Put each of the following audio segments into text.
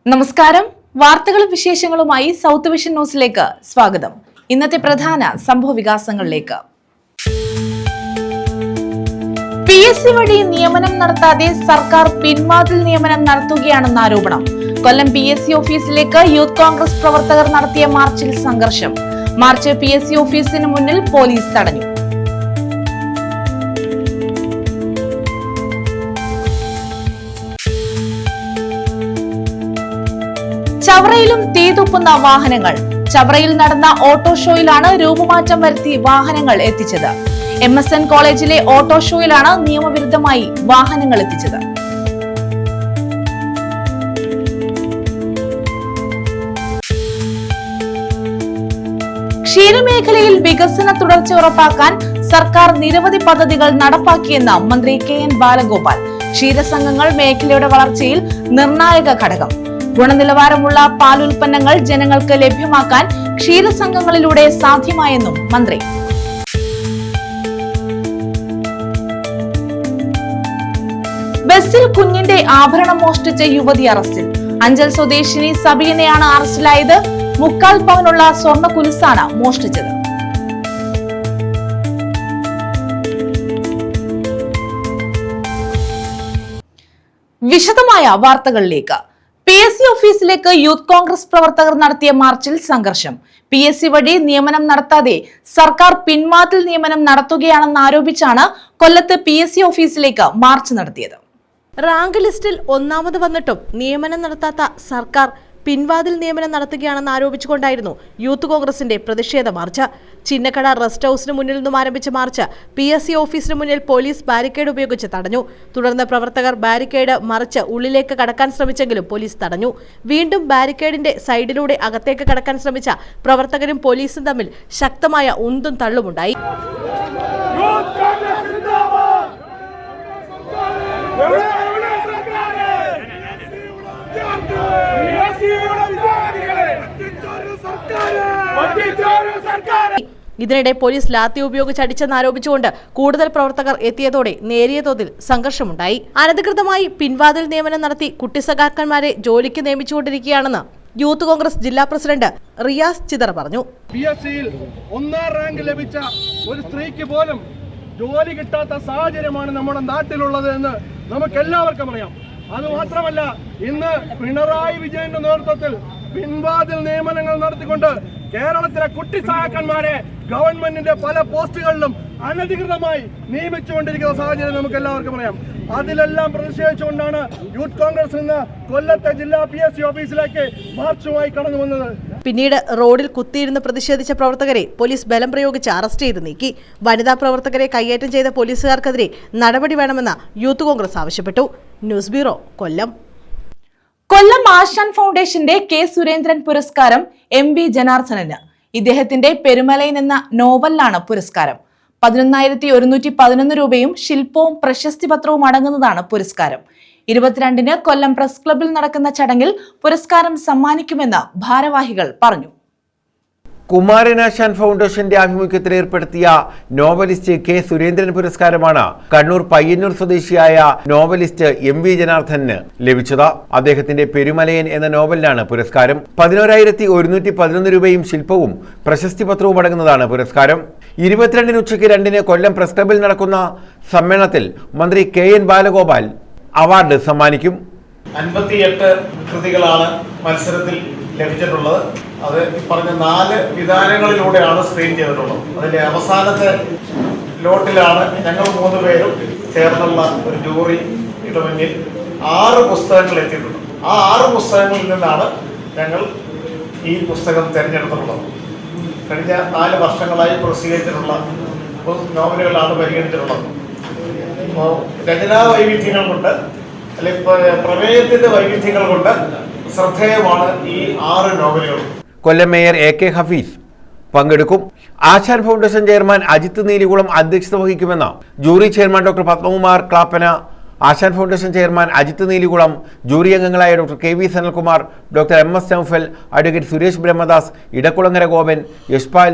നമസ്കാരം. വാർത്തകളും വിശേഷങ്ങളുമായി സൗത്ത് വിഷൻ ന്യൂസിലേക്ക് സ്വാഗതം. ഇന്നത്തെ പ്രധാന സംഭവ വികാസങ്ങളിലേക്ക്. PSC വഴി നിയമനം നടത്താതെ സർക്കാർ പിൻവാതിൽ നിയമനം നടത്തുകയാണെന്ന ആരോപണം. കൊല്ലം PSC ഓഫീസിലേക്ക് യൂത്ത് കോൺഗ്രസ് പ്രവർത്തകർ നടത്തിയ മാർച്ചിൽ സംഘർഷം. മാർച്ച് PSC ഓഫീസിന് മുന്നിൽ പോലീസ് തടഞ്ഞു. ചവറയിലും തീതുപ്പുന്ന വാഹനങ്ങൾ. ചവറയിൽ നടന്ന ഓട്ടോ ഷോയിലാണ് രൂപമാറ്റം വരുത്തി വാഹനങ്ങൾ എത്തിച്ചത്. MSN കോളേജിലെ ഓട്ടോ ഷോയിലാണ് നിയമവിരുദ്ധമായി വാഹനങ്ങൾ എത്തിച്ചത്. ക്ഷീരമേഖലയിൽ വികസന തുടർച്ച ഉറപ്പാക്കാൻ സർക്കാർ നിരവധി പദ്ധതികൾ നടപ്പാക്കിയെന്ന് മന്ത്രി KN ബാലഗോപാൽ. ക്ഷീരസംഘങ്ങൾ മേഖലയുടെ വളർച്ചയിൽ നിർണായക ഘടകം. ഗുണനിലവാരമുള്ള പാലുൽപ്പന്നങ്ങൾ ജനങ്ങൾക്ക് ലഭ്യമാക്കാൻ ക്ഷീരസംഘങ്ങളിലൂടെ സാധ്യമായെന്നും മന്ത്രി. ബസ്സിൽ കുഞ്ഞിന്റെ ആഭരണം മോഷ്ടിച്ച യുവതി അറസ്റ്റിൽ. അഞ്ചൽ സ്വദേശിനി സബീനയാണ് അറസ്റ്റിലായത്. 3/4 പവനുള്ള സ്വർണ്ണ കുലുസാണ് മോഷ്ടിച്ചത്. വിശദമായ വാർത്തകളിലേക്ക്. PSC ഓഫീസിലേക്ക് യൂത്ത് കോൺഗ്രസ് പ്രവർത്തകർ നടത്തിയ മാർച്ചിൽ സംഘർഷം. PSC വഴി നിയമനം നടത്താതെ സർക്കാർ പിൻവാതിൽ നിയമനം നടത്തുകയാണെന്ന് ആരോപിച്ചാണ് കൊല്ലത്ത് PSC ഓഫീസിലേക്ക് മാർച്ച് നടത്തിയത്. റാങ്ക് ലിസ്റ്റിൽ ഒന്നാമത് വന്നിട്ടും നിയമനം നടത്താത്ത സർക്കാർ പിൻവാതിൽ നിയമനം നടത്തുകയാണെന്ന് ആരോപിച്ചുകൊണ്ടായിരുന്നു യൂത്ത് കോൺഗ്രസിന്റെ പ്രതിഷേധ മാർച്ച്. ചിന്നക്കട റെസ്റ്റ് ഹൌസിന് മുന്നിൽ നിന്നും ആരംഭിച്ച മാർച്ച് PSC ഓഫീസിന് മുന്നിൽ പോലീസ് ബാരിക്കേഡ് ഉപയോഗിച്ച് തടഞ്ഞു. തുടർന്ന് പ്രവർത്തകർ ബാരിക്കേഡ് മറിച്ച് ഉള്ളിലേക്ക് കടക്കാൻ ശ്രമിച്ചെങ്കിലും പോലീസ് തടഞ്ഞു. വീണ്ടും ബാരിക്കേഡിന്റെ സൈഡിലൂടെ അകത്തേക്ക് കടക്കാൻ ശ്രമിച്ച പ്രവർത്തകരും പോലീസും തമ്മിൽ ശക്തമായ ഉന്തും തള്ളുമുണ്ടായി. ഇതിനിടെ പോലീസ് ലാത്തി ഉപയോഗിച്ച് അടിച്ചെന്ന് ആരോപിച്ചുകൊണ്ട് കൂടുതൽ പ്രവർത്തകർ എത്തിയതോടെ നേരിയ തോതിൽ സംഘർഷമുണ്ടായി. അനധികൃതമായി പിൻവാതിൽ നിയമനം നടത്തി കുട്ടിസഖാക്കന്മാരെ ജോലിക്ക് നിയമിച്ചുകൊണ്ടിരിക്കുകയാണെന്ന് യൂത്ത് കോൺഗ്രസ് ജില്ലാ പ്രസിഡന്റ് റിയാസ് ചിതറ പറഞ്ഞു. PSCയിൽ 1ാം റാങ്ക് ലഭിച്ച ഒരു സ്ത്രീക്ക് പോലും ജോലി കിട്ടാത്ത സാഹചര്യമാണ് നമ്മുടെ നാട്ടിലുള്ളത് എന്ന് നമുക്കെല്ലാവർക്കും അറിയാം. അതുമാത്രമല്ല, ഇന്ന് പിണറായി വിജയന്റെ നേതൃത്വത്തിൽ പിൻവാതിൽ നിയമനങ്ങൾ നടത്തിക്കൊണ്ട് കേരളത്തിലെ കുട്ടി സഹാക്കന്മാരെ ഗവൺമെന്റിന്റെ പല പോസ്റ്റുകളിലും അനധികൃതമായി നിയമിച്ചുകൊണ്ടിരിക്കുന്ന സാഹചര്യം നമുക്ക് എല്ലാവർക്കും അറിയാം. അതിലെല്ലാം പ്രതിഷേധിച്ചുകൊണ്ടാണ് യൂത്ത് കോൺഗ്രസ് ഇന്ന് കൊല്ലത്തെ ജില്ലാ PSC ഓഫീസിലേക്ക് മാർച്ചുമായി കടന്നു വന്നത്. പിന്നീട് റോഡിൽ കുത്തിയിരുന്ന് പ്രതിഷേധിച്ച പ്രവർത്തകരെ പോലീസ് ബലം പ്രയോഗിച്ച് അറസ്റ്റ് ചെയ്ത് നീക്കി. വനിതാ പ്രവർത്തകരെ കയ്യേറ്റം ചെയ്ത പോലീസുകാർക്കെതിരെ നടപടി വേണമെന്ന് യൂത്ത് കോൺഗ്രസ് ആവശ്യപ്പെട്ടു. ന്യൂസ് ബ്യൂറോ, കൊല്ലം. കൊല്ലം ആശാൻ ഫൗണ്ടേഷന്റെ K. സുരേന്ദ്രൻ പുരസ്കാരം MV ജനാർദ്ദനന്. ഇദ്ദേഹത്തിന്റെ പെരുമലൈൻ എന്ന നോവലിലാണ് പുരസ്കാരം. 11,111 രൂപയും ശില്പവും പ്രശസ്തി പത്രവും അടങ്ങുന്നതാണ് പുരസ്കാരം. 22-ന് കൊല്ലം പ്രസ് ക്ലബിൽ നടക്കുന്ന ചടങ്ങിൽ പുരസ്കാരം സമ്മാനിക്കുമെന്ന് ഭാരവാഹികൾ പറഞ്ഞു. കുമാരനാശാൻ ഫൗണ്ടേഷന്റെ ആഭിമുഖ്യത്തിൽ ഏർപ്പെടുത്തിയ നോവലിസ്റ്റ് K. സുരേന്ദ്രൻ പുരസ്കാരമാണ് കണ്ണൂർ പയ്യന്നൂർ സ്വദേശിയായ നോവലിസ്റ്റ് MV ജനാർദ്ദനന് ലഭിച്ചത്. അദ്ദേഹത്തിന്റെ പെരുമലയൻ എന്ന നോവലിനാണ് പുരസ്കാരം. 11,111 രൂപയും ശില്പവും പ്രശസ്തി പത്രവും അടങ്ങുന്നതാണ് പുരസ്കാരം. 22-ന് ഉച്ചയ്ക്ക് 2-ന് കൊല്ലം പ്രസ് ക്ലബിൽ നടക്കുന്ന സമ്മേളനത്തിൽ മന്ത്രി KN ബാലഗോപാൽ അവാർഡ് സമ്മാനിക്കും. 58 കൃതികളാണ് മത്സരത്തിൽ ലഭിച്ചിട്ടുള്ളത്. അത് പറഞ്ഞ 4 വിധാനങ്ങളിലൂടെയാണ് സ്ക്രീൻ ചെയ്തിട്ടുള്ളത്. അതിന്റെ അവസാനത്തെ ലോട്ടിലാണ് ഞങ്ങൾ 3 പേരും ചേർന്നുള്ള ഒരു ജൂറിയുടെ മുന്നിൽ 6 പുസ്തകങ്ങൾ എത്തിയിട്ടുണ്ട്. ആ 6 പുസ്തകങ്ങളിൽ നിന്നാണ് ഞങ്ങൾ ഈ പുസ്തകം തിരഞ്ഞെടുത്തിട്ടുള്ളത്. കഴിഞ്ഞ 4 വർഷങ്ങളായി പ്രസിദ്ധീകരിച്ചിട്ടുള്ള നോവലുകളാണ് പരിഗണിച്ചിട്ടുള്ളത്. അപ്പോൾ രചനാ വൈവിധ്യങ്ങൾ കൊണ്ട് അല്ലെങ്കിൽ പ്രമേയത്തിന്റെ വൈവിധ്യങ്ങൾ കൊണ്ട് ശ്രദ്ധേയമാണ് ഈ 6 നോവലുകൾ. കൊല്ലം മേയർ AK ഹഫീസ് പങ്കെടുക്കും. ആശാൻ ഫൗണ്ടേഷൻ ചെയർമാൻ അജിത് നീലികുളം അധ്യക്ഷത വഹിക്കുമെന്ന് jury chairman doctor Padmakumar Klappana, Asan foundation chairman Ajith Neelikulam, jury അംഗങ്ങളായ doctor KV Sanalkumar, doctor MS Noufal, advocate Suresh Brahmadas, Edakkulangara Gopan, Yashpal,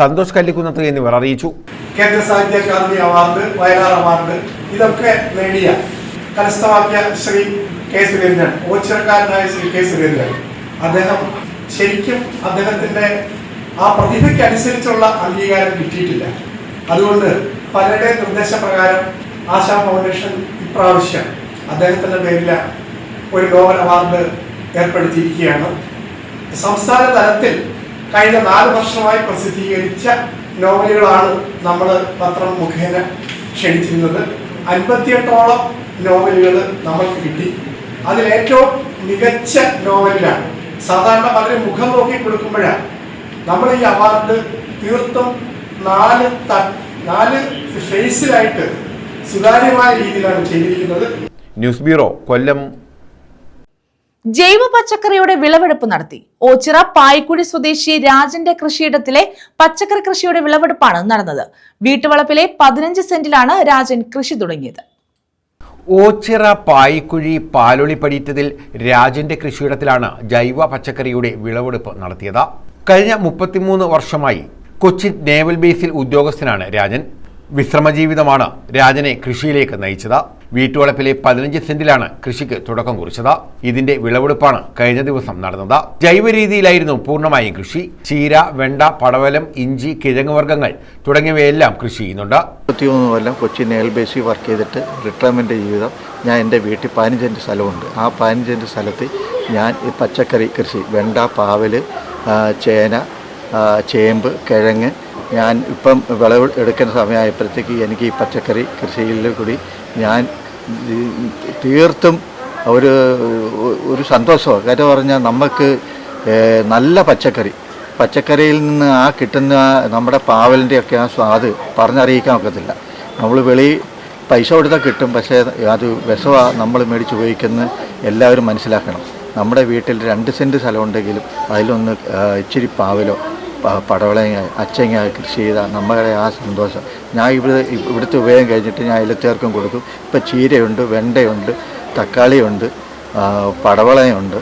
Santhosh Kallikkunnathu എന്നിവർ അറിയിച്ചു. കേന്ദ്ര സാഹിത്യ അക്കാദമി അവാർഡ്, വയലാർ അവാർഡ് ഇതൊക്കെ നേടിയ കരസ്ഥമാക്കിയ ശ്രീ കെ സുരേന്ദ്രൻ, ഓച്ചിറക്കാരനായ ശ്രീ കെ സുരേന്ദ്രൻ, അദ്ദേഹം ശരിക്കും അദ്ദേഹത്തിൻ്റെ ആ പ്രതിഭയ്ക്ക് അനുസരിച്ചുള്ള അംഗീകാരം കിട്ടിയിട്ടില്ല. അതുകൊണ്ട് പലരുടെ നിർദ്ദേശപ്രകാരം ആശാ ഫൗണ്ടേഷൻ ഇപ്രാവശ്യം അദ്ദേഹത്തിൻ്റെ പേരിൽ ഒരു നോവൽ അവാർഡ് ഏർപ്പെടുത്തിയിരിക്കുകയാണ്. സംസ്ഥാന തലത്തിൽ കഴിഞ്ഞ 4 വർഷമായി പ്രസിദ്ധീകരിച്ച നോവലുകളാണ് നമ്മൾ പത്രം മുഖേന ക്ഷണിച്ചിരുന്നത്. 58ഓളം നോവലുകൾ നമ്മൾക്ക് കിട്ടി. അതിലേറ്റവും മികച്ച നോവലിലാണ്. സാധാരണ പലരും മുഖം നോക്കി കൊടുക്കുമ്പോഴാണ് നമ്മൾ ഈ അവാർഡ് തീർത്തും 4 ഫേസിലായിട്ട് സുതാര്യമായ രീതിയിലാണ് ചെയ്തിരിക്കുന്നത്. ന്യൂസ് ബ്യൂറോ, കൊല്ലം. ജൈവ പച്ചക്കറിയുടെ വിളവെടുപ്പ് നടത്തി. ഓച്ചിറ പായിക്കുഴി സ്വദേശി രാജന്റെ കൃഷിയിടത്തിലെ പച്ചക്കറി കൃഷിയുടെ വിളവെടുപ്പാണ് നടന്നത്. വീട്ടുവളപ്പിലെ 15 സെന്റിലാണ് രാജൻ കൃഷി തുടങ്ങിയത്. ഓച്ചിറ പായിക്കുഴി പാലൊളിപ്പടിയത്തിൽ രാജന്റെ കൃഷിയിടത്തിലാണ് ജൈവ പച്ചക്കറിയുടെ വിളവെടുപ്പ് നടത്തിയത്. കഴിഞ്ഞ 33 വർഷമായി കൊച്ചിൻ നേവൽ ബേസിൽ ഉദ്യോഗസ്ഥനാണ് രാജൻ. വിശ്രമജീവിതമാണ് രാജനെ കൃഷിയിലേക്ക് നയിച്ചത്. വീട്ടുവളപ്പിലെ 15 സെന്റിലാണ് കൃഷിക്ക് തുടക്കം കുറിച്ചത്. ഇതിന്റെ വിളവെടുപ്പാണ് കഴിഞ്ഞ ദിവസം നടന്നത്. ജൈവ രീതിയിലായിരുന്നു പൂർണ്ണമായും കൃഷി. ചീര, വെണ്ട, പടവലം, ഇഞ്ചി, കിഴങ്ങ് വർഗ്ഗങ്ങൾ തുടങ്ങിയവയെല്ലാം കൃഷി ചെയ്യുന്നുണ്ട്. 23 കൊല്ലം കൊച്ചി നേവൽ ബേസിൽ വർക്ക് ചെയ്തിട്ട് റിട്ടയർമെൻ്റ് ജീവിതം. ഞാൻ എൻ്റെ വീട്ടിൽ 15 സെൻറ്റ് സ്ഥലമുണ്ട്. ആ 15 സെൻറ്റ് സ്ഥലത്ത് ഞാൻ ഈ പച്ചക്കറി കൃഷി, വെണ്ട, പാവൽ, ചേന, ചേമ്പ്, കിഴങ്ങ്, ഞാൻ ഇപ്പം വിളവ് എടുക്കുന്ന സമയമായപ്പോഴത്തേക്ക് എനിക്ക് ഈ പച്ചക്കറി കൃഷിയിൽ കൂടി ഞാൻ തീർത്തും ഒരു സന്തോഷമാണ്. കാര്യം പറഞ്ഞാൽ നമുക്ക് നല്ല പച്ചക്കറിയിൽ നിന്ന് ആ കിട്ടുന്ന നമ്മുടെ പാവലിൻ്റെയൊക്കെ ആ സ്വാദ് പറഞ്ഞറിയിക്കാൻ ഒക്കത്തില്ല. നമ്മൾ പൈസ കൊടുത്താൽ കിട്ടും, പക്ഷേ അത് വിഷമാണ് നമ്മൾ മേടിച്ച് ഉപയോഗിക്കുന്ന എല്ലാവരും മനസ്സിലാക്കണം. നമ്മുടെ വീട്ടിൽ 2 സെൻറ്റ് സ്ഥലമുണ്ടെങ്കിലും അതിലൊന്ന് ഇച്ചിരി പാവലോ പടവളങ്ങ, അച്ചങ്ങ കൃഷി ചെയ്താൽ നമ്മുടെ ആ സന്തോഷം. ഞാൻ ഇവിടുത്തെ ഉപയോഗം കഴിഞ്ഞിട്ട് ഞാൻ എല്ലാത്തേർക്കും കൊടുക്കും. ഇപ്പം ചീരയുണ്ട്, വെണ്ടയുണ്ട്, തക്കാളിയുണ്ട്, പടവളയുണ്ട്,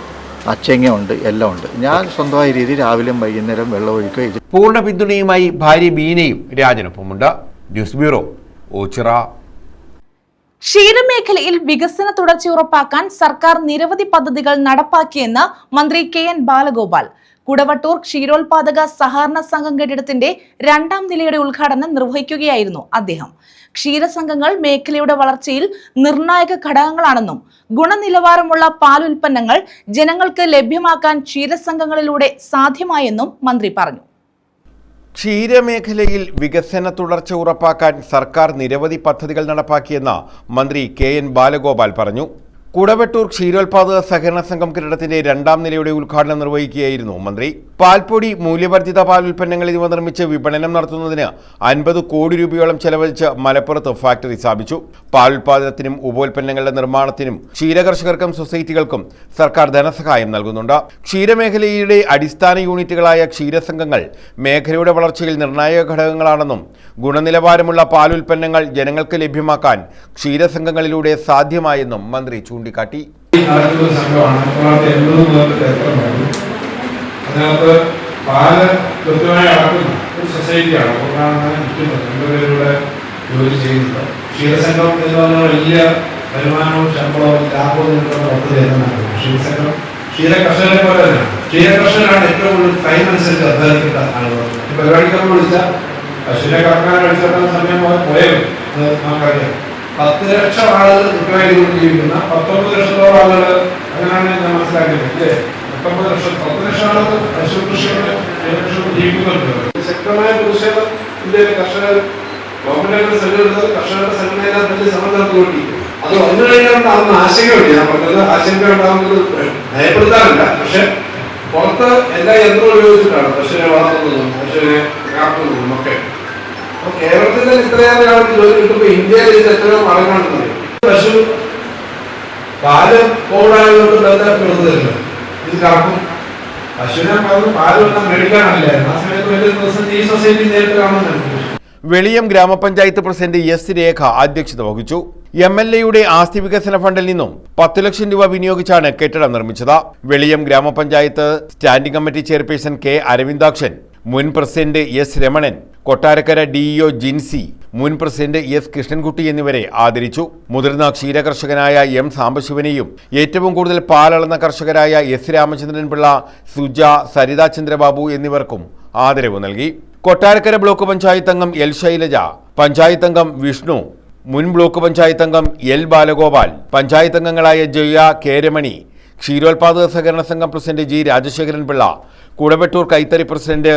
അച്ചങ്ങയുണ്ട്, എല്ലാം ഉണ്ട്. ഞാൻ സ്വന്തമായ രീതിയിൽ രാവിലെയും വൈകുന്നേരം വെള്ളം ഒഴിക്കുക. പൂർണ്ണ പിന്തുണയുമായി ഭാര്യ ബീനയും രാജനൊപ്പമുണ്ട്. News bureau, Oachira. ക്ഷീരമേഖലയിൽ വികസന തുടർച്ച ഉറപ്പാക്കാൻ സർക്കാർ നിരവധി പദ്ധതികൾ നടപ്പാക്കിയെന്ന് മന്ത്രി KN ബാലഗോപാൽ. കുടവട്ടൂർ ക്ഷീരോത്പാദക സഹകരണ സംഘം കെട്ടിടത്തിന്റെ 2ാം നിലയുടെ ഉദ്ഘാടനം നിർവഹിക്കുകയായിരുന്നു അദ്ദേഹം. ക്ഷീരസംഘങ്ങൾ മേഖലയുടെ വളർച്ചയിൽ നിർണായക ഘടകങ്ങളാണെന്നും ഗുണനിലവാരമുള്ള പാലുൽപ്പന്നങ്ങൾ ജനങ്ങൾക്ക് ലഭ്യമാക്കാൻ ക്ഷീരസംഘങ്ങളിലൂടെ സാധ്യമായെന്നും മന്ത്രി പറഞ്ഞു. ക്ഷീരമേഖലയിൽ വികസന തുടർച്ച ഉറപ്പാക്കാൻ സർക്കാർ നിരവധി പദ്ധതികൾ നടപ്പാക്കിയെന്ന് മന്ത്രി KN ബാലഗോപാൽ പറഞ്ഞു. കുടവട്ടൂർ ക്ഷീരോത്പാദക സഹകരണ സംഘം കെട്ടിടത്തിന്റെ 2ാം നിലയുടെ ഉദ്ഘാടനം നിർവഹിക്കുകയായിരുന്നു മന്ത്രി. പാൽപ്പൊടി, മൂല്യവർദ്ധിത പാലുൽപ്പന്നങ്ങൾ എന്നിവ നിർമ്മിച്ച് വിപണനം നടത്തുന്നതിന് 50 കോടി രൂപയോളം ചെലവഴിച്ച് മലപ്പുറത്ത് ഫാക്ടറി സ്ഥാപിച്ചു. പാലുൽപാദനത്തിനും ഉപോൽപ്പന്നങ്ങളുടെ നിർമ്മാണത്തിനും ക്ഷീരകർഷകർക്കും സൊസൈറ്റികൾക്കും സർക്കാർ ധനസഹായം നൽകുന്നുണ്ട്. ക്ഷീരമേഖലയുടെ അടിസ്ഥാന യൂണിറ്റുകളായ ക്ഷീരസംഘങ്ങൾ മേഖലയുടെ വളർച്ചയിൽ നിർണായക ഘടകങ്ങളാണെന്നും ഗുണനിലവാരമുള്ള പാലുൽപ്പന്നങ്ങൾ ജനങ്ങൾക്ക് ലഭ്യമാക്കാൻ ക്ഷീരസംഘങ്ങളിലൂടെ സാധ്യമായെന്നും മന്ത്രി ചൂണ്ടിക്കാട്ടി. അതിനകത്ത് പാല് കൃത്യമായി അളക്കുന്ന ഒരു സൊസൈറ്റിയാണ്. അതുകൊണ്ടാണ് നിൽക്കുന്നത്. 2 പേരുടെ ജോലി ചെയ്യുന്നത്. ക്ഷീരസംഘം എന്ന് പറഞ്ഞാൽ വലിയ വരുമാനവും ശമ്പളവും ലാഭവും നിൽക്കുന്ന പദ്ധതി എന്നാണ്. ക്ഷീരസംഘം ക്ഷീര കർഷകരെ പോലെ തന്നെയാണ്. ക്ഷീര കർഷകരാണ് ഏറ്റവും കൂടുതൽ ടൈം അനുസരിച്ച് അധ്വാനിക്കേണ്ട ആളുകൾ. പരിപാടിക്കൊക്കെ വിളിച്ചാൽ പശുവിനെ കറക്കാൻ അടിച്ചെടുക്കുന്ന സമയം പോയാലും അത് നമുക്കറിയാം. 10 ലക്ഷം ആളുകൾ കൃത്യമായി ജീവിക്കുന്ന 19 ലക്ഷത്തോളം ആളുകൾ, അങ്ങനെയാണ് ഞാൻ മനസ്സിലാക്കിയത്. അല്ലേ, 10 ലക്ഷം ആളുകൾ പശു കൃഷിയോട് ജീവിക്കുന്നുണ്ട്. ശക്തമായ പ്രതിഷേധം ഇന്ത്യയിലെ കർഷകർ ഗവൺമെന്റിന്റെ സെല്ലെടുത്ത് കർഷകരുടെ സംഘടനയിലെ വലിയ സമരം നടത്തുകൊണ്ടി. അത് വന്നു കഴിഞ്ഞാൽ അന്ന് ആശങ്കയുണ്ട്. ഞാൻ പറഞ്ഞത് ആശങ്ക ഉണ്ടാകുന്നത് ഭയപ്പെടുത്താറില്ല. പക്ഷെ പുറത്ത് എല്ലാ യന്ത്രവും ഉപയോഗിച്ചിട്ടാണ് പശുവിനെ വളർത്തുന്നതും പശുവിനെ കാക്കുന്നതും ഒക്കെ. അപ്പൊ കേരളത്തിൽ ഇത്രയേറെ ആൾക്ക് ജോലി കിട്ടുമ്പോൾ ഇന്ത്യയിൽ ഇത് എത്രയോ മടങ്ങാണെന്ന്. പശു പാല് കോവിഡായതുകൊണ്ട് ബന്ധപ്പെടുന്നതല്ലോ, ഇത് കറക്കും. പശുവിനെ പാല് വന്നാൽ മേടിക്കാനല്ലായിരുന്നു. ആ സമയത്ത് വലിയ ദിവസം ഈ സൊസൈറ്റി നേരിട്ട് കാണുന്നുണ്ട്. വെളിയം ഗ്രാമപഞ്ചായത്ത് പ്രസിഡന്റ് S രേഖ അധ്യക്ഷത വഹിച്ചു. MLAയുടെ ആസ്തി വികസന ഫണ്ടിൽ നിന്നും 10 ലക്ഷം രൂപ വിനിയോഗിച്ചാണ് കെട്ടിടം നിർമ്മിച്ചത്. വെളിയം ഗ്രാമപഞ്ചായത്ത് standing committee chairperson K Aravindakshan, മുൻ president S Ramanan, Kottarakkara DEO Jincy, മുൻ പ്രസിഡന്റ് എസ് കൃഷ്ണൻകുട്ടി എന്നിവരെ ആദരിച്ചു. മുതിർന്ന ക്ഷീരകർഷകനായ എം സാംബശിവനെയും ഏറ്റവും കൂടുതൽ പാലളന്ന കർഷകരായ എസ് രാമചന്ദ്രൻ പിള്ള, സുജ, സരിത ചന്ദ്രബാബു എന്നിവർക്കും ആദരവ് നൽകി. കൊട്ടാരക്കര ബ്ലോക്ക് പഞ്ചായത്ത് അംഗം എൽ ശൈലജ, പഞ്ചായത്ത് അംഗം വിഷ്ണു, മുൻ ബ്ലോക്ക് പഞ്ചായത്ത് അംഗം എൽ ബാലഗോപാൽ, പഞ്ചായത്ത് അംഗങ്ങളായ ജയ, കേരമണി, ക്ഷീരോത്പാദക സഹകരണ സംഘം പ്രസിഡന്റ് ജി രാജശേഖരൻ പിള്ള, കുടവെട്ടൂർ കൈത്തറി പ്രസിഡന്റ്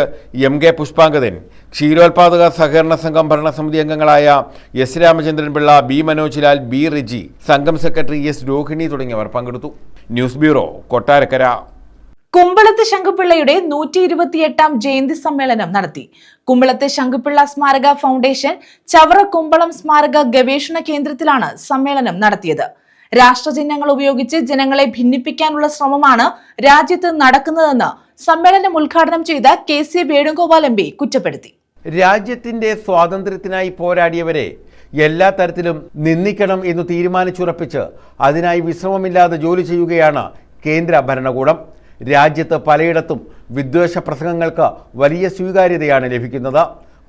എം കെ പുഷ്പാങ്കദൻ, ക്ഷീരോത്പാദക സഹകരണ സംഘം ഭരണസമിതി അംഗങ്ങളായ S Ramachandran Pillai, B Manoj Lal, B Riji, സംഘം സെക്രട്ടറി എസ് രോഹിണി തുടങ്ങിയവർ പങ്കെടുത്തു. News bureau, Kottarakkara. കുമ്പളത്ത് ശങ്കുപിള്ളയുടെ 128ാം ജയന്തി സമ്മേളനം നടത്തി. കുമ്പളത്ത് ശങ്കുപിള്ള സ്മാരക ഫൗണ്ടേഷൻ ചവറ കുമ്പളം സ്മാരക ഗവേഷണ കേന്ദ്രത്തിലാണ് സമ്മേളനം നടത്തിയത്. രാഷ്ട്രചിഹ്നങ്ങൾ ഉപയോഗിച്ച് ജനങ്ങളെ ഭിന്നിപ്പിക്കാനുള്ള ശ്രമമാണ് രാജ്യത്ത് നടക്കുന്നതെന്ന് സമ്മേളനം ഉദ്ഘാടനം ചെയ്ത KC വേണുഗോപാൽ MP കുറ്റപ്പെടുത്തി. രാജ്യത്തിന്റെ സ്വാതന്ത്ര്യത്തിനായി പോരാടിയവരെ എല്ലാ തരത്തിലും നിന്ദിക്കണം എന്ന് തീരുമാനിച്ചുറപ്പിച്ച് അതിനായി വിശ്രമമില്ലാതെ ജോലി ചെയ്യുകയാണ് കേന്ദ്ര ഭരണകൂടം. രാജ്യത്ത് പലയിടത്തും വിദ്വേഷ പ്രസംഗങ്ങൾക്ക് വലിയ സ്വീകാര്യതയാണ് ലഭിക്കുന്നത്.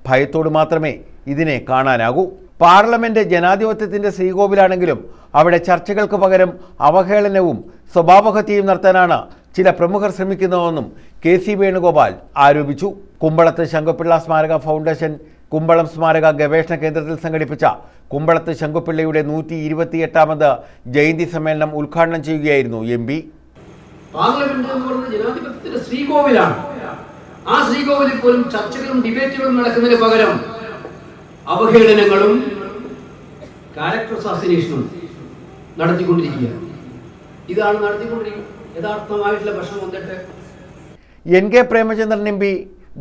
ഭയത്തോട് മാത്രമേ ഇതിനെ കാണാനാകൂ. പാർലമെന്റ് ജനാധിപത്യത്തിന്റെ ശ്രീകോവിലാണെങ്കിലും അവിടെ ചർച്ചകൾക്ക് പകരം അവഹേളനവും സ്വഭാവഹത്യയും നടത്താനാണ് ചില പ്രമുഖർ ശ്രമിക്കുന്നതെന്നും KC വേണുഗോപാൽ ആരോപിച്ചു. കുമ്പളത്ത് ശങ്കുപിള്ള സ്മാരക ഫൗണ്ടേഷൻ കുമ്പളം സ്മാരക ഗവേഷണ കേന്ദ്രത്തിൽ സംഘടിപ്പിച്ച കുമ്പളത്ത് ശങ്കുപിള്ളയുടെ 128ാമത് ജയന്തി സമ്മേളനം ഉദ്ഘാടനം ചെയ്യുകയായിരുന്നു MP. പാർലമെന്റ് എന്ന് പറയുന്നത് ജനാധിപത്യത്തിന്റെ ശ്രീകോവിലാണ്. ആ ശ്രീകോവിലിൽ പോലും ചർച്ചകളും ഡിബേറ്റുകളും നടക്കുന്നതിന് പകരം അവഹേളനങ്ങളും ക്യാരക്ടർ അസാസിനേഷനും നടത്തിക്കൊണ്ടിരിക്കുകയാണ്. ഇതാണ് നടത്തിക്കൊണ്ടിരിക്കുന്നത്. യഥാർത്ഥമായിട്ടുള്ള പ്രശ്നം വന്നിട്ട് NK Premachandran MP,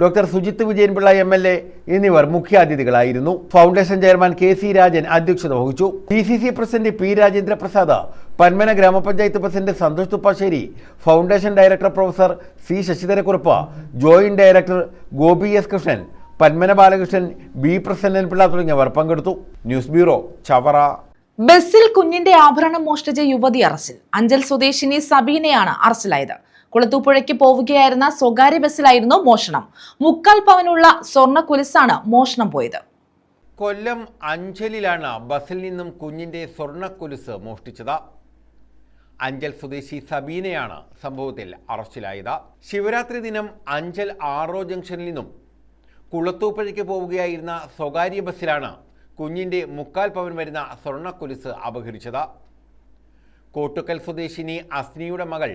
doctor Sujith Vijayanpillai MLA എന്നിവർ മുഖ്യാതിഥികളായിരുന്നു. ഫൗണ്ടേഷൻ ചെയർമാൻ KC രാജൻ അധ്യക്ഷത വഹിച്ചു. PCC president P Rajendra Prasad, Panmana ഗ്രാമപഞ്ചായത്ത് president Santhosh Thuppassery, foundation director professor C Sasidharakurup, joint director Gopi S Krishnan, Panmana Balakrishnan, B Prasannan Pillai തുടങ്ങിയവർ പങ്കെടുത്തു. News bureau, Chavara. ബസ്സിൽ കുഞ്ഞിന്റെ ആഭരണം മോഷ്ടിച്ച യുവതി അറസ്റ്റിൽ. അഞ്ചൽ സ്വദേശിനി സബീനയാണ് അറസ്റ്റിലായത്. കുളത്തൂപ്പുഴയ്ക്ക് പോവുകയായിരുന്ന സ്വകാര്യ ബസ്സിലായിരുന്നു മോഷണം. 3/4 പവനുള്ള സ്വർണ്ണ കുലിസാണ് മോഷണം പോയത്. കൊല്ലം അഞ്ചലിലാണ് ബസ്സിൽ നിന്നും കുഞ്ഞിന്റെ സ്വർണ്ണ കുലിസ് മോഷ്ടിച്ചത്. അഞ്ചൽ സ്വദേശി സബീനയാണ് സംഭവത്തിൽ അറസ്റ്റിലായത്. ശിവരാത്രി ദിനം അഞ്ചൽ ആറോ ജംഗ്ഷനിൽ നിന്നും കുളത്തൂപ്പുഴയ്ക്ക് പോവുകയായിരുന്ന സ്വകാര്യ ബസ്സിലാണ് കുഞ്ഞിന്റെ 3/4 പവൻ വരുന്ന സ്വർണ്ണ കുലിസ് അപഹരിച്ചത്. കോട്ടുക്കൽ സ്വദേശിനി അസ്നിയുടെ മകൾ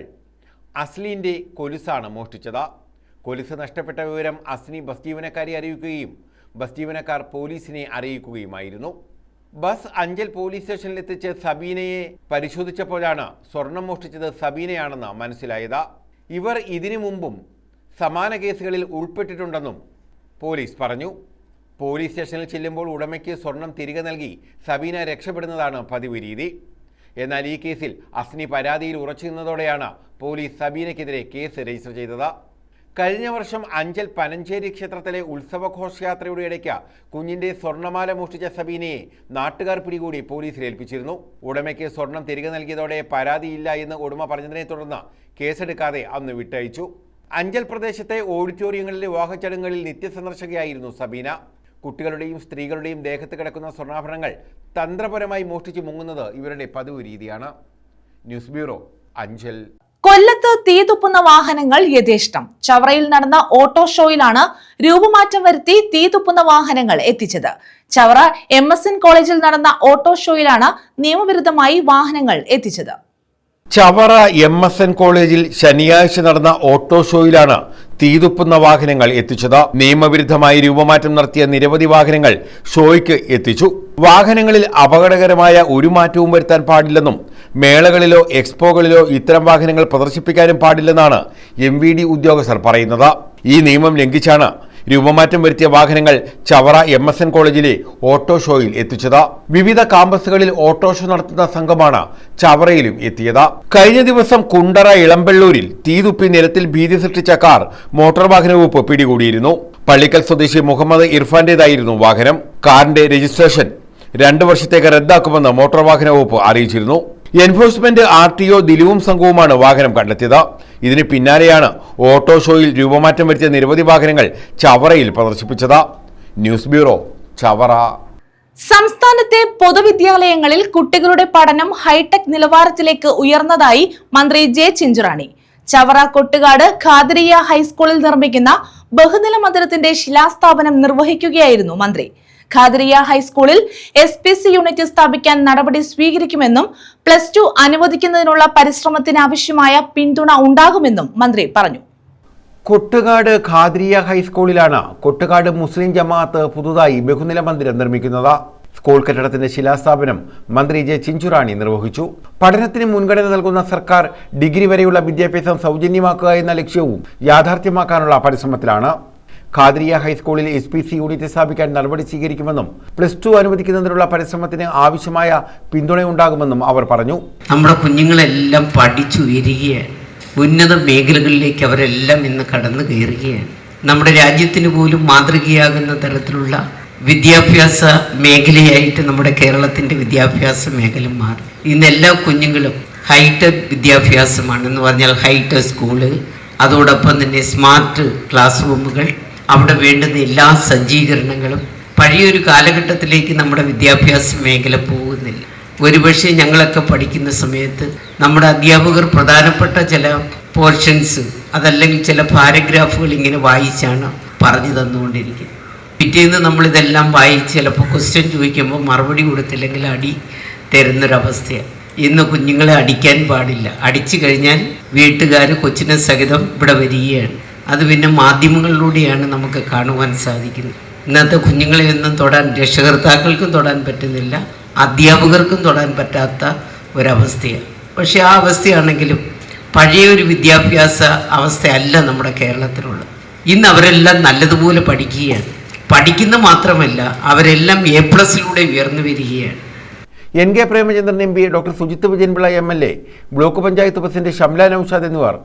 അസ്ലിന്റെ കൊലുസാണ് മോഷ്ടിച്ചത്. കൊലുസ് നഷ്ടപ്പെട്ട വിവരം അസ്നി ബസ് ജീവനക്കാരെ അറിയിക്കുകയും ബസ് ജീവനക്കാർ പോലീസിനെ അറിയിക്കുകയുമായിരുന്നു. ബസ് അഞ്ചൽ പോലീസ് സ്റ്റേഷനിലെത്തിച്ച് സബീനയെ പരിശോധിച്ചപ്പോഴാണ് സ്വർണം മോഷ്ടിച്ചത് സബീനയാണെന്ന് മനസ്സിലായത്. ഇവർ ഇതിനു മുമ്പും സമാന കേസുകളിൽ ഉൾപ്പെട്ടിട്ടുണ്ടെന്നും പോലീസ് പറഞ്ഞു. പോലീസ് സ്റ്റേഷനിൽ ചെല്ലുമ്പോൾ ഉടമയ്ക്ക് സ്വർണം തിരികെ നൽകി സബീന രക്ഷപ്പെടുന്നതാണ് പതിവ് രീതി. എന്നാൽ ഈ കേസിൽ അസ്നി പരാതിയിൽ ഉറച്ചു നിന്നതോടെയാണ് പോലീസ് സബീനയ്ക്കെതിരെ കേസ് രജിസ്റ്റർ ചെയ്തത്. കഴിഞ്ഞ വർഷം അഞ്ചൽ പനഞ്ചേരി ക്ഷേത്രത്തിലെ ഉത്സവ ഘോഷയാത്രയുടെ ഇടയ്ക്ക് കുഞ്ഞിന്റെ സ്വർണ്ണമാല മോഷ്ടിച്ച സബീനയെ നാട്ടുകാർ പിടികൂടി പോലീസിൽ ഏൽപ്പിച്ചിരുന്നു. ഉടമയ്ക്ക് സ്വർണം തിരികെ നൽകിയതോടെ പരാതിയില്ല എന്ന് ഉടമ പറഞ്ഞതിനെ തുടർന്ന് കേസെടുക്കാതെ അന്ന് വിട്ടയച്ചു. അഞ്ചൽ പ്രദേശത്തെ ഓഡിറ്റോറിയങ്ങളിലെ വിവാഹച്ചടങ്ങുകളിൽ നിത്യസന്ദർശകയായിരുന്നു സബീന. കുട്ടികളുടെയും സ്ത്രീകളുടെയും ദേഹത്ത് കിടക്കുന്ന സ്വർണ്ണാഭരണങ്ങൾ തന്ത്രപരമായി മോഷ്ടിച്ചു മുങ്ങുന്നത് ഇവരുടെ പതിവ് രീതിയാണ്. News bureau, Anchal. കൊല്ലത്ത് തീതുപ്പുന്ന വാഹനങ്ങൾ യഥേഷ്ടം. ചവറയിൽ നടന്ന ഓട്ടോ ഷോയിലാണ് രൂപമാറ്റം വരുത്തി തീതുപ്പുന്ന വാഹനങ്ങൾ എത്തിച്ചത്. ചവറ MSN കോളേജിൽ നടന്ന ഓട്ടോ ഷോയിലാണ് നിയമവിരുദ്ധമായി വാഹനങ്ങൾ എത്തിച്ചത്. ചവറ MSN കോളേജിൽ ശനിയാഴ്ച നടന്ന ഓട്ടോ ഷോയിലാണ് തീതുപ്പുന്ന വാഹനങ്ങൾ എത്തിച്ചത്. നിയമവിരുദ്ധമായി രൂപമാറ്റം നടത്തിയ നിരവധി വാഹനങ്ങൾ ഷോയ്ക്ക് എത്തിച്ചു. വാഹനങ്ങളിൽ അപകടകരമായ ഒരു മാറ്റവും വരുത്താൻ പാടില്ലെന്നും മേളകളിലോ എക്സ്പോകളിലോ ഇത്തരം വാഹനങ്ങൾ പ്രദർശിപ്പിക്കാനും പാടില്ലെന്നാണ് MVD ഉദ്യോഗസ്ഥർ പറയുന്നത്. ഈ നിയമം ലംഘിച്ചാണ് രൂപമാറ്റം വരുത്തിയ വാഹനങ്ങൾ ചവറ MSN കോളേജിലെ ഓട്ടോ ഷോയിൽ എത്തിച്ചത്. വിവിധ കാമ്പസുകളിൽ ഓട്ടോ ഷോ നടത്തുന്ന സംഘമാണ് ചവറയിലും എത്തിയത്. കഴിഞ്ഞ ദിവസം കുണ്ടറ ഇളമ്പള്ളൂരിൽ തീതുപ്പി നിരത്തിൽ ഭീതി സൃഷ്ടിച്ച കാർ മോട്ടോർ വാഹന വകുപ്പ് പിടികൂടിയിരുന്നു. പള്ളിക്കൽ സ്വദേശി മുഹമ്മദ് ഇർഫാന്റേതായിരുന്നു വാഹനം. കാറിന്റെ രജിസ്ട്രേഷൻ 2 വർഷത്തേക്ക് റദ്ദാക്കുമെന്ന് മോട്ടോർ വാഹന വകുപ്പ് അറിയിച്ചിരുന്നു. എൻഫോഴ്സ്മെന്റ് RTO ദിലുവും സംഘവുമാണ് വാഹനം കണ്ടെത്തിയത്. ഇതിന് പിന്നാലെയാണ് ഓട്ടോ ഷോയിൽ രൂപമാറ്റം വരുത്തിയ നിരവധി വാഹനങ്ങൾ ചവറയിൽ പ്രദർശിപ്പിച്ചത്. News bureau, Chavara. സംസ്ഥാനത്തെ പൊതുവിദ്യാലയങ്ങളിൽ കുട്ടികളുടെ പഠനം ഹൈടെക് നിലവാരത്തിലേക്ക് ഉയർന്നതായി മന്ത്രി ജെ ചിഞ്ചുറാണി. ചവറ കൊട്ടുകാട് ഖാദിരിയ ഹൈസ്കൂളിൽ നിർമ്മിക്കുന്ന ബഹുനില മന്ദിരത്തിന്റെ ശിലാസ്ഥാപനം നിർവഹിക്കുകയായിരുന്നു മന്ത്രി. ഖാദിരിയ ഹൈസ്കൂളിൽ SPC യൂണിറ്റ് സ്ഥാപിക്കാൻ നടപടി സ്വീകരിക്കുമെന്നും +2 അനുവദിക്കുന്നതിനുള്ള പരിശ്രമത്തിന് ആവശ്യമായ പിന്തുണ ഉണ്ടാകുമെന്നും മന്ത്രി പറഞ്ഞു. കൊട്ടുകാട് ഖാദിരിയ ഹൈസ്കൂളിലാണ് കൊട്ടുകാട് മുസ്ലിം ജമാഅത്ത് പുതുതായി ബഹുനില മന്ദിരം നിർമ്മിക്കുന്നത്. സ്കൂൾ കെട്ടിടത്തിന്റെ ശിലാസ്ഥാപനം മന്ത്രി ജെ ചിഞ്ചുറാണി നിർവഹിച്ചു. പഠനത്തിന് മുൻഗണന നൽകുന്ന സർക്കാർ ഡിഗ്രി വരെയുള്ള വിദ്യാഭ്യാസം സൗജന്യമാക്കുക എന്ന ലക്ഷ്യവും യാഥാർത്ഥ്യമാക്കാനുള്ള പരിശ്രമത്തിലാണ്. ഖാദിരിയ ഹൈസ്കൂളിൽ SPC യൂണിറ്റ് സ്ഥാപിക്കാൻ നടപടി സ്വീകരിക്കുമെന്നും +2 അനുവദിക്കുന്നതിനുള്ള പരിശ്രമത്തിന് ആവശ്യമായ പിന്തുണയുണ്ടാകുമെന്നും അവർ പറഞ്ഞു. നമ്മുടെ കുഞ്ഞുങ്ങളെല്ലാം പഠിച്ചുയരുകയാണ്. ഉന്നത മേഖലകളിലേക്ക് അവരെല്ലാം ഇന്ന് കടന്നു കയറുകയാണ്. നമ്മുടെ രാജ്യത്തിന് പോലും മാതൃകയാകുന്ന തരത്തിലുള്ള വിദ്യാഭ്യാസ മേഖലയായിട്ട് നമ്മുടെ കേരളത്തിൻ്റെ വിദ്യാഭ്യാസ മേഖല മാറി. ഇന്ന് എല്ലാ കുഞ്ഞുങ്ങളും ഹൈടെക് വിദ്യാഭ്യാസമാണെന്ന് പറഞ്ഞാൽ ഹൈടെക് സ്കൂള്, അതോടൊപ്പം തന്നെ സ്മാർട്ട് ക്ലാസ് റൂമുകൾ, അവിടെ വേണ്ടുന്ന എല്ലാ സജ്ജീകരണങ്ങളും. പഴയൊരു കാലഘട്ടത്തിലേക്ക് നമ്മുടെ വിദ്യാഭ്യാസ മേഖല പോകുന്നില്ല. ഒരുപക്ഷെ ഞങ്ങളൊക്കെ പഠിക്കുന്ന സമയത്ത് നമ്മുടെ അധ്യാപകർ പ്രധാനപ്പെട്ട ചില പോർഷൻസ് അതല്ലെങ്കിൽ ചില പാരഗ്രാഫുകൾ ഇങ്ങനെ വായിച്ചാണ് പറഞ്ഞു തന്നുകൊണ്ടിരിക്കുന്നത്. പിറ്റേന്ന് നമ്മളിതെല്ലാം വായിച്ച് ചിലപ്പോൾ ക്വസ്റ്റ്യൻ ചോദിക്കുമ്പോൾ മറുപടി കൊടുത്തില്ലെങ്കിൽ അടി തരുന്നൊരവസ്ഥയാണ്. ഇന്ന് കുഞ്ഞുങ്ങളെ അടിക്കാൻ പാടില്ല. അടിച്ചു കഴിഞ്ഞാൽ വീട്ടുകാർ കൊച്ചിനെ സഹിതം ഇവിടെ വരികയാണ്. അത് പിന്നെ മാധ്യമങ്ങളിലൂടെയാണ് നമുക്ക് കാണുവാൻ സാധിക്കുന്നത്. ഇന്നത്തെ കുഞ്ഞുങ്ങളെ ഒന്നും തൊടാൻ രക്ഷകർത്താക്കൾക്കും തൊടാൻ പറ്റുന്നില്ല, അധ്യാപകർക്കും തൊടാൻ പറ്റാത്ത ഒരവസ്ഥയാണ്. പക്ഷേ ആ അവസ്ഥയാണെങ്കിലും പഴയ ഒരു വിദ്യാഭ്യാസ അവസ്ഥയല്ല നമ്മുടെ കേരളത്തിലുള്ളത്. ഇന്ന് അവരെല്ലാം നല്ലതുപോലെ പഠിക്കുകയാണ്. പഠിക്കുന്ന മാത്രമല്ല, അവരെല്ലാം A+ലൂടെ ഉയർന്നു വരികയാണ്. NK Premachandran MP, doctor Sujith Vijayanpillai MLA, block panchayat president Shamla Noushad എന്നിവർ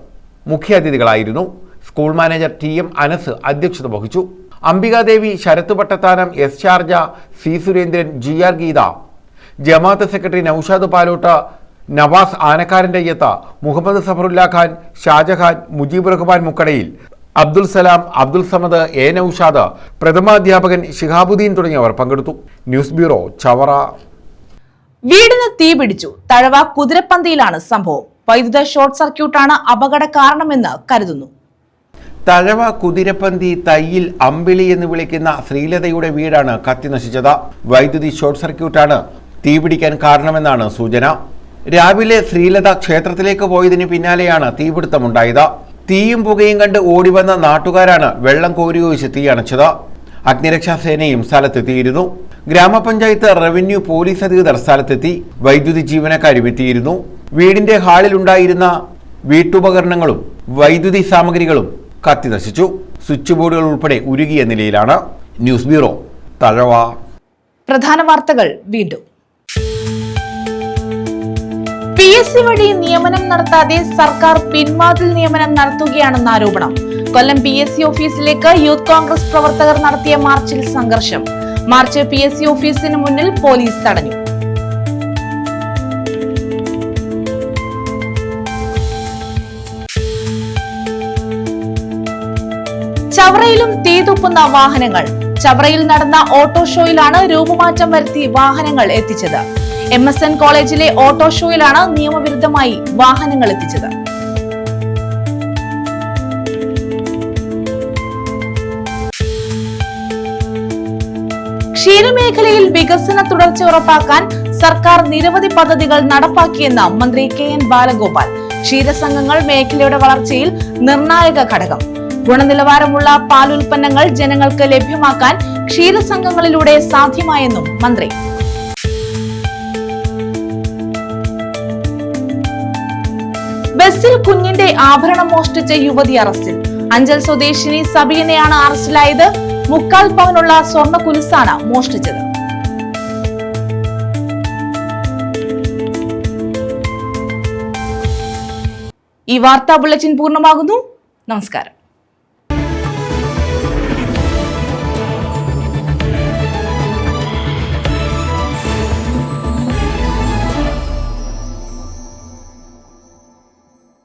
മുഖ്യാതിഥികളായിരുന്നു. സ്കൂൾ മാനേജർ TM അനസ് അധ്യക്ഷത വഹിച്ചു. Ambikadevi, Sarath Pattathanam, S Sharja, C Surendran, GR Geetha, ജമാഅത്ത് സെക്രട്ടറി നൌഷാദ് പാലോട്ട്, നവാസ് ആനക്കാരൻ്റെ അയ്യത്ത, മുഹമ്മദ് സഫറുല്ല ഖാൻ, ഷാജഹാൻ, മുജീബ് റഹ്മാൻ മുക്കടയിൽ, അബ്ദുൽ സലാം, അബ്ദുൽ സമദ്, A നൌഷാദ്, പ്രഥമാധ്യാപകൻ ഷിഹാബുദ്ദീൻ തുടങ്ങിയവർ പങ്കെടുത്തു. News bureau, Chavara. വീടിന് തീപിടിച്ചു. തഴവ കുതിരപ്പന്തിയിലാണ് സംഭവം. വൈദ്യുത ഷോർട്ട് സർക്യൂട്ടാണ് അപകട കാരണമെന്ന് കരുതുന്നു. തഴവ കുതിരപ്പന്തി തയ്യിൽ അമ്പിളി എന്ന് വിളിക്കുന്ന ശ്രീലതയുടെ വീടാണ് കത്തിനശിച്ചത്. വൈദ്യുതി ഷോർട്ട് സർക്യൂട്ടാണ് തീപിടിക്കാൻ കാരണമെന്നാണ് സൂചന. രാവിലെ ശ്രീലത ക്ഷേത്രത്തിലേക്ക് പോയതിന് പിന്നാലെയാണ് തീപിടുത്തമുണ്ടായത്. തീയും പുകയും കണ്ട് ഓടിവന്ന നാട്ടുകാരാണ് വെള്ളം കോരിയൊഴിച്ച് തീയണച്ചത്. അഗ്നിരക്ഷാസേനയും സ്ഥലത്തെത്തിയിരുന്നു. ഗ്രാമപഞ്ചായത്ത്, റവന്യൂ, പോലീസ് അധികൃതർ സ്ഥലത്തെത്തി. വൈദ്യുതി ജീവനക്കാരും എത്തിയിരുന്നു. വീടിന്റെ ഹാളിലുണ്ടായിരുന്ന വീട്ടുപകരണങ്ങളും വൈദ്യുതി സാമഗ്രികളും കത്തിനശിച്ചു. സ്വിച്ച് ബോർഡുകൾ ഉൾപ്പെടെ ഉരുകിയ നിലയിലാണ്. News bureau, Thazhava. പ്രധാന വാർത്തകൾ വീണ്ടും. PSC വഴി നിയമനം നടത്താതെ സർക്കാർ പിൻവാതിൽ നിയമനം നടത്തുകയാണെന്ന ആരോപണം. കൊല്ലം PSC ഓഫീസിലേക്ക് യൂത്ത് കോൺഗ്രസ് പ്രവർത്തകർ നടത്തിയ മാർച്ചിൽ സംഘർഷം. മാർച്ച് PSC ഓഫീസിന് മുന്നിൽ പോലീസ് തടഞ്ഞു. ചവറയിലും തീതുപ്പുന്ന വാഹനങ്ങൾ. ചവറയിൽ നടന്ന ഓട്ടോ ഷോയിലാണ് രൂപമാറ്റം വരുത്തി വാഹനങ്ങൾ എത്തിച്ചത്. MSN കോളേജിലെ ഓട്ടോ ഷോയിലാണ് നിയമവിരുദ്ധമായി വാഹനങ്ങൾ എത്തിച്ചത്. ക്ഷീരമേഖലയിൽ വികസന തുടർച്ച ഉറപ്പാക്കാൻ സർക്കാർ നിരവധി പദ്ധതികൾ നടപ്പാക്കിയെന്ന് മന്ത്രി KN ബാലഗോപാൽ. ക്ഷീരസംഘങ്ങൾ മേഖലയുടെ വളർച്ചയിൽ നിർണായക ഘടകം. ഗുണനിലവാരമുള്ള പാലുൽപ്പന്നങ്ങൾ ജനങ്ങൾക്ക് ലഭ്യമാക്കാൻ ക്ഷീരസംഘങ്ങളിലൂടെ സാധ്യമായെന്നും മന്ത്രി. ബസ്സിൽ കുഞ്ഞിന്റെ ആഭരണം മോഷ്ടിച്ച യുവതി അറസ്റ്റിൽ. അഞ്ചൽ സ്വദേശിനി സബീനയാണ് അറസ്റ്റിലായത്. 3/4 പവനുള്ള സ്വർണ്ണ കുലുസാണ് മോഷ്ടിച്ചത്. ഈ വാർത്താ ബുള്ളറ്റിൻ പൂർണ്ണമാകുന്നു. നമസ്കാരം.